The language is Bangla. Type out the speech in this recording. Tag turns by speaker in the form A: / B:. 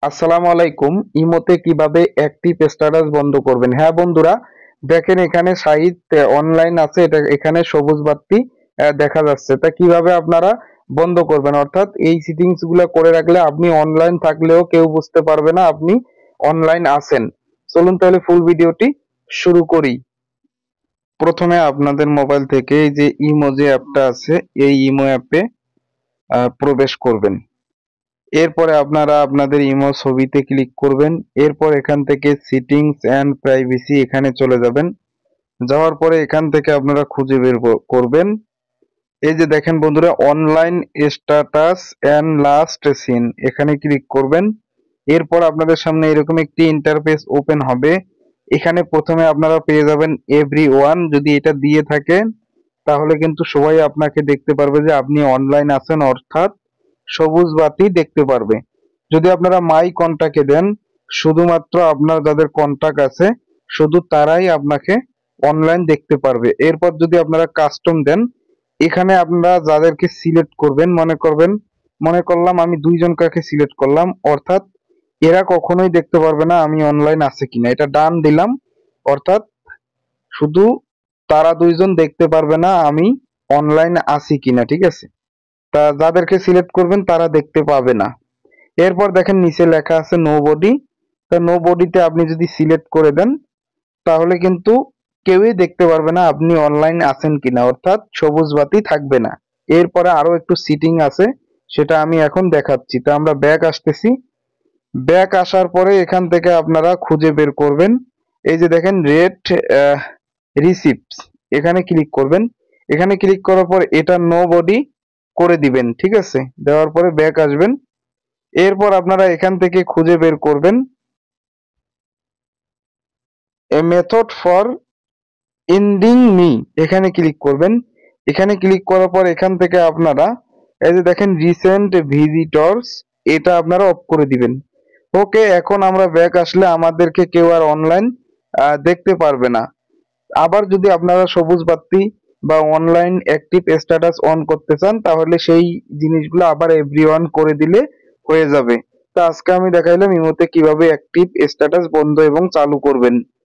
A: আসসালামু আলাইকুম। ইমোতে কিভাবে অ্যাক্টিভ স্ট্যাটাস বন্ধ করবেন? হ্যাঁ বন্ধুরা, দেখেন এখানে সাইট অনলাইন আছে, এটা এখানে সবুজ বাতি দেখা যাচ্ছে। তা কিভাবে আপনারা বন্ধ করবেন? অর্থাৎ এই সেটিংস গুলা করে রাখলে আপনি অনলাইন থাকলেও কেউ বুঝতে পারবে না আপনি অনলাইন আছেন। চলুন তাহলে ফুল ভিডিওটি শুরু করি। প্রথমে আপনাদের মোবাইল থেকে এই যে ইমো যে অ্যাপটা আছে, এই ইমো অ্যাপে প্রবেশ করবেন। এরপরে আপনারা আপনাদের ইমো ছবিতে ক্লিক করবেন। এরপর এখান থেকে সেটিংস এন্ড প্রাইভেসি এখানে চলে যাবেন। যাওয়ার পরে এখান থেকে আপনারা খুঁজে বের করবেন। এই যে দেখেন বন্ধুরা, online status and last seen এখানে ক্লিক করবেন। এরপর আপনাদের সামনে এরকম একটি ইন্টারফেস ওপেন হবে। এখানে প্রথমে আপনারা পেয়ে যাবেন এভরিওয়ান। যদি এটা দিয়ে থাকে তাহলে কিন্তু সবাই আপনাকে দেখতে পারবে যে আপনি অনলাইন আছেন, অর্থাৎ সবুজ বাতি দেখতে পারবে। যদি আপনারা মাই কন্টাক্টে দেন, শুধুমাত্র আপনার যাদের কন্টাক্ট আছে শুধু তারাই আপনাকে অনলাইন দেখতে পারবে। এরপর যদি আপনারা কাস্টম দেন, এখানে আপনারা যাদেরকে সিলেক্ট করবেন, মনে করলাম আমি দুইজনকে সিলেক্ট করলাম, অর্থাৎ এরা কখনোই দেখতে পারবে না আমি অনলাইন আছে কিনা। এটা ডান দিলাম, অর্থাৎ শুধু তারা দুইজন দেখতে পারবে না আমি অনলাইন আছি কিনা, ঠিক আছে। তা যাদেরকে সিলেক্ট করবেন তারা দেখতে পাবে না। এরপর দেখেন নিচে লেখা আছে নো বডি। তা নো বডিতে আপনি যদি সিলেক্ট করে দেন তাহলে কিন্তু কেউই দেখতে পারবে না আপনি অনলাইন আছেন কিনা, অর্থাৎ সবুজ বাতি থাকবে না। এরপরে আরো একটু সিটিং আছে, সেটা আমি এখন দেখাচ্ছি। তা আমরা ব্যাক আসতেছি। ব্যাক আসার পরে এখান থেকে আপনারা খুঁজে বের করবেন। এই যে দেখেন রেড রিসিপ্টস, এখানে ক্লিক করবেন। এখানে ক্লিক করার পর এটা নো বডি করে দিবেন, ঠিক আছে। দেওয়ার পরে ব্যাক আসবেন। এরপর আপনারা এখান থেকে খুঁজে বের করবেন এ মেথড ফর এন্ডিং মি, এখানে ক্লিক করবেন। এখানে ক্লিক করার পর এখান থেকে আপনারা এই যে দেখেন রিসেন্ট ভিজিটরস, এটা আপনারা অফ করে দিবেন। ওকে, এখন আমরা ব্যাক আসলে আমাদেরকে কেউ আর অনলাইন দেখতে পারবে না। আবার যদি আপনারা সবুজ বাতি বা অনলাইন অ্যাক্টিভ স্ট্যাটাস অন করতে চান তাহলে সেই জিনিসগুলো আবার এভরিওয়ান করে দিলে হয়ে যাবে। তো আজকে আমি দেখাইলাম ইমোতে কিভাবে অ্যাক্টিভ স্ট্যাটাস বন্ধ এবং চালু করবেন।